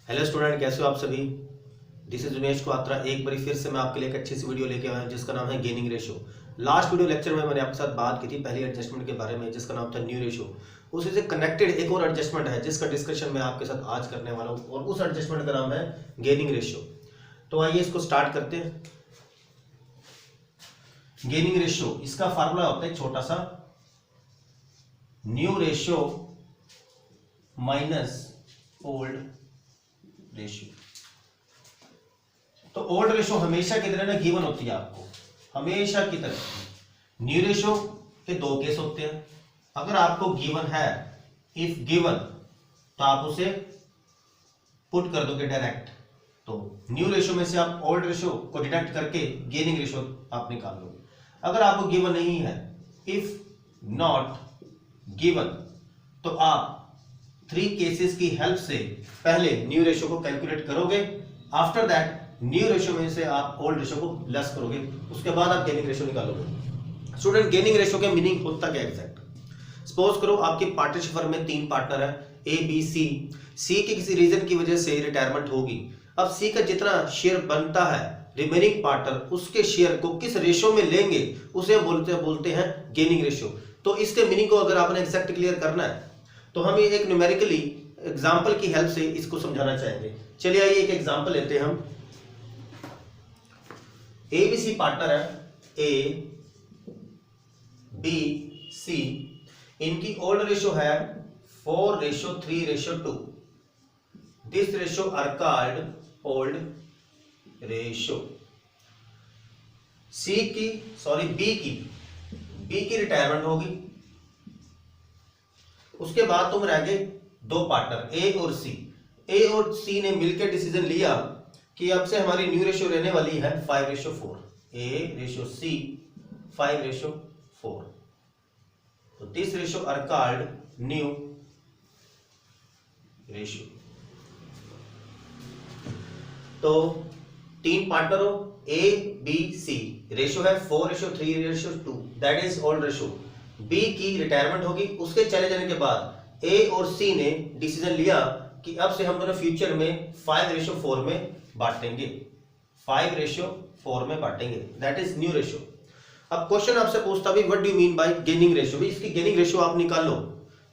Hello student, कैसे हो आप सभी। This is Umesh Kwatra. एक बार फिर से मैं आपके लिए एक अच्छी सी वीडियो लेके आया हूं जिसका नाम है gaining ratio. Last video lecture में मैंने आपके साथ बात की थी पहली एडजस्टमेंट के बारे में जिसका नाम था न्यू रेशियो। उसी से कनेक्टेड एक और एडजस्टमेंट है जिसका डिस्कशन मैं आपके साथ आज करने वाला हूँ और उस एडजस्टमेंट का नाम है गेनिंग रेशियो। तो आइए इसको स्टार्ट करते हैं। गेनिंग रेशियो, इसका फार्मूला होता है छोटा सा, new ratio minus old ratio. तो ओल्ड रेशियो हमेशा की तरह ना गिवन होती है आपको, हमेशा की तरह। न्यू रेशियो के दो केस होते हैं। अगर आपको गिवन है, इफ गिवन, तो आप उसे पुट कर दोगे डायरेक्ट। तो न्यू रेशियो में से आप ओल्ड रेशियो को डिडक्ट करके गेनिंग रेशियो आप निकाल लोगे। अगर आपको गिवन नहीं है, इफ नॉट गिवन, तो आप थ्री केसेस की हेल्प से पहले न्यू रेशियो को कैलकुलेट करोगे। आफ्टर दैट न्यू रेशियो में से आप ओल्ड रेशियो को लेस करोगे, उसके बाद आप गेनिंग रेशियो निकालोगे। स्टूडेंट, गेनिंग रेशियो का मीनिंग होता क्या एग्जैक्ट। सपोज करो आपकी पार्टनरशिप फर्म में 3 पार्टनर है, ए बी सी। सी के किसी रीजन की वजह से रिटायरमेंट होगी। अब सी का जितना शेयर बनता है, रिमेनिंग पार्टनर उसके शेयर को किस रेशियो में लेंगे, उसे बोलते हैं गेनिंग रेशियो। तो इसके मीनिंग को अगर आपने एग्जैक्ट क्लियर करना है तो हम ये एक न्यूमेरिकली एग्जांपल की हेल्प से इसको समझाना चाहेंगे। चलिए आइए एक एग्जांपल लेते हैं हम। ए बी सी पार्टनर है, ए बी सी। इनकी ओल्ड रेशियो है 4:3:2। This ratio are called old ratio. B की रिटायरमेंट होगी। उसके बाद तुम रह गए 2 पार्टनर, ए और सी। ए और सी ने मिलकर डिसीजन लिया कि अब से हमारी न्यू रेशियो रहने वाली है 5:4। A ratio C 5:4। तो this ratio are called new ratio. तो 3 पार्टनर हो, ए बी सी, रेशियो है 4:3:2, that is old ratio. B की रिटायरमेंट होगी। उसके चले जाने के बाद ए और सी ने डिसीजन लिया कि अब से हम दोनों फ्यूचर में 5:4 में बांटेंगे। 5:4 में बांटेंगे, दैट इज न्यू रेशियो। अब क्वेश्चन आपसे पूछता भी what do you mean by gaining ratio, इसकी गेनिंग रेशियो आप निकालो।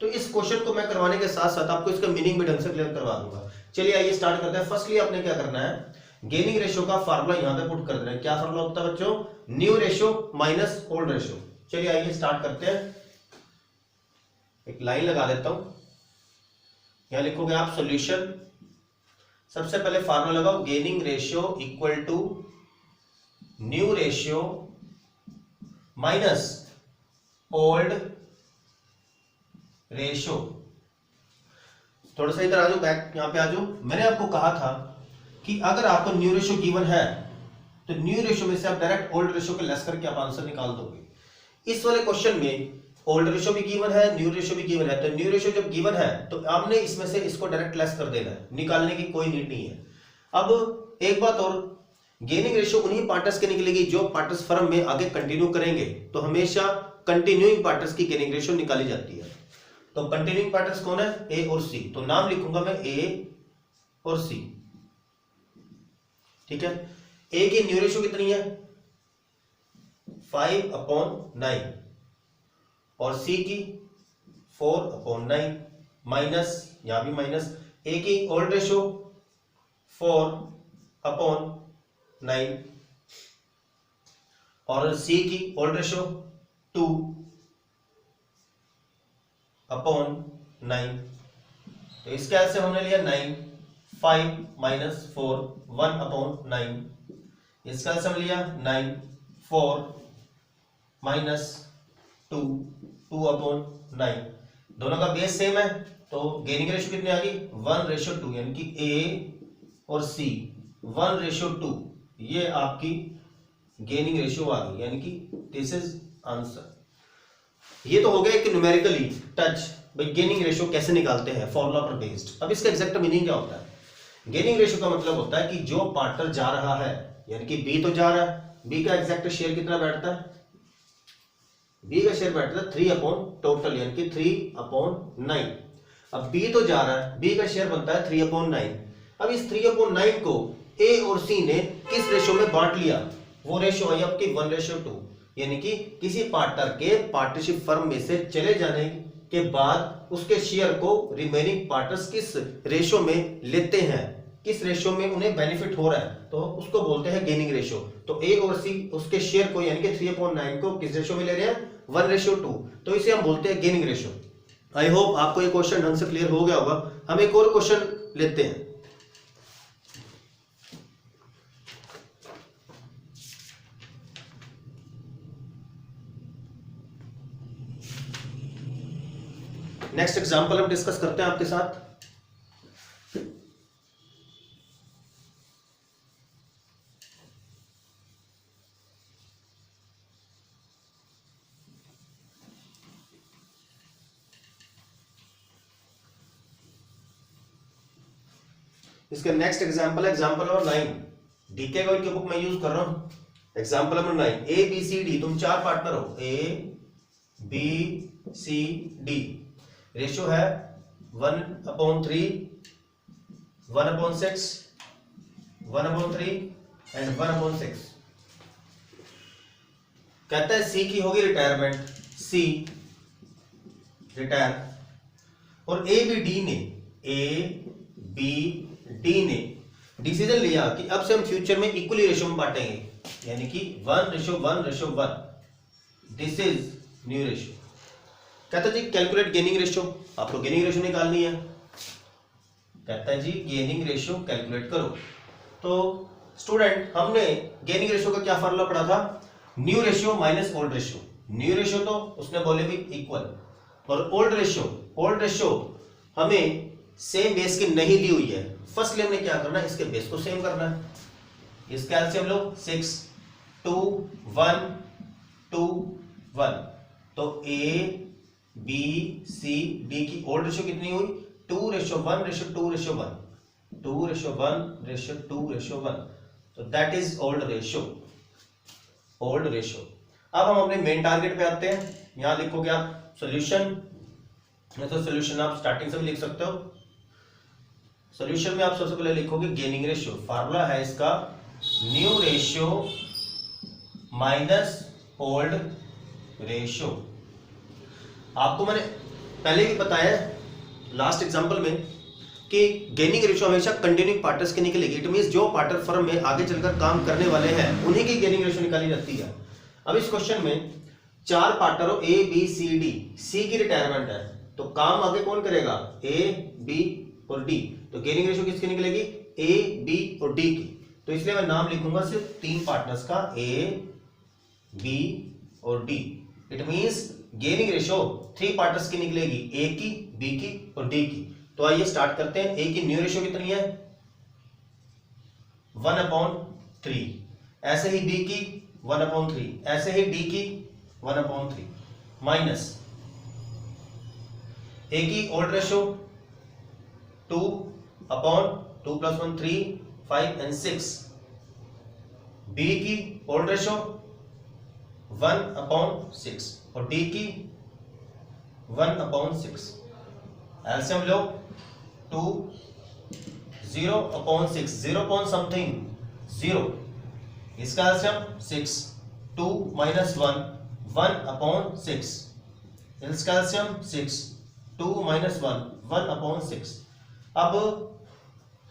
तो इस क्वेश्चन को मैं करवाने के साथ साथ आपको इसका मीनिंग भी ढंग से क्लियर करवा दूंगा। चलिए आइए स्टार्ट करते हैं। फर्स्टली आपने क्या करना है, गेनिंग रेशियो का फार्मूला यहां पे पुट कर देना है। क्या फार्मूला होता है बच्चों? New ratio minus old ratio. चलिए आइए स्टार्ट करते हैं। एक लाइन लगा देता हूं, यहां लिखोगे आप सॉल्यूशन। सबसे पहले फार्मूला लगाओ, gaining ratio equal to new ratio minus old ratio. थोड़ा सा इधर आ जाओ, बैक यहां पे आ जाओ। मैंने आपको कहा था कि अगर आपको न्यू रेशियो गिवन है तो न्यू रेशियो में से आप डायरेक्ट ओल्ड रेशियो के लेस करके आप आंसर निकाल दोगे। इस वाले क्वेश्चन में ओल्ड रेशियो भी गिवन है, न्यू रेशियो भी गिवन है। तो न्यू रेशियो जब गिवन है तो आपने इसमें से इसको डायरेक्ट लेस कर देना है, निकालने की कोई नीड नहीं है। अब एक बात और, गेनिंग रेशियो उन्हीं पार्टनर्स के निकलेगी जो पार्टनर्स फर्म में आगे कंटिन्यू करेंगे। तो हमेशा कंटिन्यूइंग पार्टनर्स की गेनिंग रेशियो निकाली जाती है। तो कंटिन्यूइंग पार्टनर्स कौन है? ए और सी। तो नाम लिखूंगा मैं ए और सी, ठीक है। ए की न्यू रेशियो कितनी है? 5/9 और सी की 4/9 माइनस, यहां भी माइनस। ए की ओल्ड रेशियो 4/9 और सी की ओल्ड रेशियो 2/9। तो इसका ऐसे होने लिया 9, 5 - 4 1/9। इसका ऐसे हम लिया 9, 4 - 2 2/9। दोनों का बेस सेम है तो गेनिंग रेशियो कितनी आ गई? 1:2, यानी कि ए और सी 1:2। ये आपकी गेनिंग रेशियो आ गई, यानी कि दिस इज आंसर। ये तो हो गया एक न्यूमेरिकली टच भाई गेनिंग रेशियो कैसे निकालते हैं फॉर्मूला पर बेस्ड। अब इसका एग्जैक्ट मीनिंग क्या होता है? गेनिंग रेशियो का मतलब होता है कि जो पार्टनर जा रहा है, यानी कि बी तो जा रहा है, बी का एग्जैक्ट शेयर कितना बैठता है? बी का शेयर बैठता है 3 अपॉन टोटल, यानी कि 3/9। अब बी तो जा रहा है, बी का शेयर बनता है 3/9। अब इस 3/9 को ए और सी ने किस रेशो में बांट लिया, वो रेशो आई आपकी 1:2, यानी कि किसी पार्टनर के पार्टनरशिप फर्म में से चले जाने के बाद उसके शेयर को रिमेनिंग पार्टनर्स किस रेशो में लेते हैं, किस रेशो में उन्हें बेनिफिट हो रहा है, तो उसको बोलते हैं गेनिंग रेशो। तो ए और सी उसके शेयर को यानी कि 3/9 को किस रेशो में ले रहे हैं, 1:2, तो इसे हम बोलते हैं गेनिंग रेशो। आई होप आपको ये क्वेश्चन ढंग से क्लियर हो गया होगा। हम एक और क्वेश्चन लेते हैं। नेक्स्ट एग्जांपल हम डिस्कस करते हैं आपके साथ। इसका नेक्स्ट एग्जांपल है एग्जांपल नंबर 9। डीके गोल्ड की बुक मैं यूज कर रहा हूं। Example number 9, A B C D, तुम 4 पार्टनर हो, A B C D, ratio है 1/3, 1/6, 1/3 एंड 1/6। कहता है सी की होगी रिटायरमेंट, सी रिटायर, और ए बी डी ने डिसीजन लिया कि अब से हम फ्यूचर में इक्वली रेशो में बांटेंगे, यानी कि 1:1:1। This is new ratio. कहता है जी कैलकुलेट गेनिंग रेशो, आपको गेनिंग रेशो निकालनी है। कहता है जी गेनिंग रेशो कैलकुलेट करो। तो स्टूडेंट हमने गेनिंग रेशो का क्या फॉर्मूला पढ़ा था, new ratio minus old ratio. New ratio तो उसने बोले भी इक्वल, और ओल्ड रेशियो हमें सेम बेस की नहीं दी हुई है। फर्स्ट हमने क्या करना है, इसके बेस को सेम करना है। इसके एलसीएम लो 6, 2, 1, 2, 1। तो ए बी सी डी की ओल्ड रेशियो कितनी हुई, 2:1:2:1, 2:1:2:1। तो दैट इज ओल्ड रेशियो। अब हम अपने मेन टारगेट पे आते हैं। यहां लिखोगे आप सॉल्यूशन, तो सॉल्यूशन आप स्टार्टिंग से भी लिख सकते हो। सॉल्यूशन में आप सबसे पहले लिखोगे गेनिंग रेशियो, फार्मूला है इसका new ratio minus old ratio. आपको मैंने पहले भी बताया लास्ट एग्जांपल में कि गेनिंग रेशियो हमेशा कंटिन्यूइंग पार्टनर्स के निकलेगी। इट मींस जो पार्टनर फर्म में आगे चलकर काम करने वाले हैं उन्हीं की गेनिंग रेशियो निकाली जाती है। अब इस क्वेश्चन में 4 पार्टनर हो, ए बी सी डी, सी की रिटायरमेंट है, तो काम आगे कौन करेगा, ए बी और डी। तो गेनिंग रेशियो किसकी निकलेगी, ए बी और डी की। तो इसलिए मैं नाम लिखूंगा सिर्फ 3 पार्टनर्स का, ए बी और D. It means gaining ratio 3 partners की निकलेगी, ए की, बी की और डी की। तो आइए स्टार्ट करते हैं। ए की न्यू रेशियो कितनी है, 1/3, ऐसे ही बी की 1/3, ऐसे ही डी की 1/3, माइनस ए की ओल्ड रेशियो 2/2 + 1 3, 5 and 6, बी की ओल्ड रेशियो 1/6 और डी की 1/6। एलसीएम लो 2, 0/6, 0 पॉइंट समथिंग 0, इसका एलसीएम 6, 2 - 1 1/6, इसका एलसीएम 6, 2 - 1 1/6। अब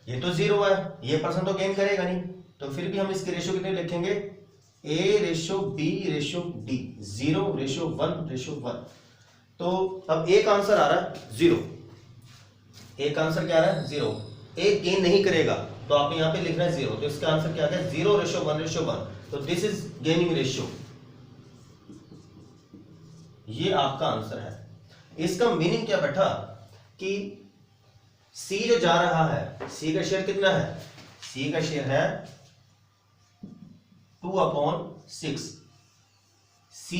ये तो 0 है, ये पर्सन तो गेन करेगा नहीं, तो फिर भी हम इसकी रेशियो कितने लिखेंगे, A/B/D, 0:1:1। तो अब एक आंसर आ रहा है 0, एक आंसर क्या आ रहा है 0। एक गेन नहीं करेगा तो आपने यहां पे लिखना है 0, तो इसका आंसर क्या आ गया 0:1:1। तो दिस इज गेनिंग रेशियो, ये आपका आंसर है। इसका मीनिंग क्या बैठा कि सी जो जा रहा है, सी का शेयर कितना है, सी का शेयर है 2/6। सी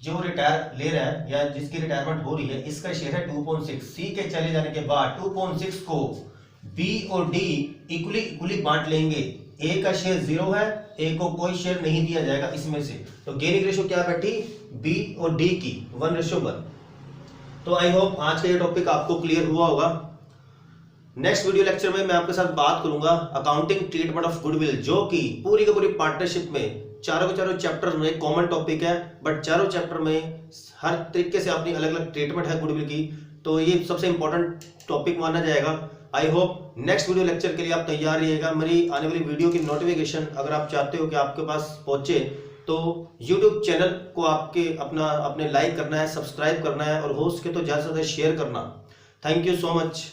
जो रिटायर ले रहा है या जिसकी रिटायरमेंट हो रही है, इसका शेयर है 2/6। सी के चले जाने के बाद 2/6 को बी और डी इक्वली बांट लेंगे। ए का शेयर 0 है, ए को कोई शेयर नहीं दिया जाएगा इसमें से। तो गेनिंग रेशियो क्या बैठी, बी और डी की 1:1। तो आई होप आज का ये टॉपिक आपको क्लियर हुआ होगा। नेक्स्ट वीडियो लेक्चर में मैं आपके साथ बात करूंगा अकाउंटिंग ट्रीटमेंट ऑफ गुडविल, जो कि पूरी की पूरी पार्टनरशिप में चारों के चारों चैप्टर में कॉमन टॉपिक है, बट चारों चैप्टर में हर तरीके से अपनी अलग अलग ट्रीटमेंट है गुडविल की, तो ये सबसे इंपॉर्टेंट टॉपिक माना जाएगा। I hope next video lecture के लिए आप तैयार रहिएगा। मेरी आने वाली वीडियो की नोटिफिकेशन अगर आप चाहते हो कि आपके पास पहुंचे तो यूट्यूब चैनल को अपने लाइक करना है, सब्सक्राइब करना है और हो सके तो ज़्यादा से ज़्यादा शेयर करना। Thank you so much.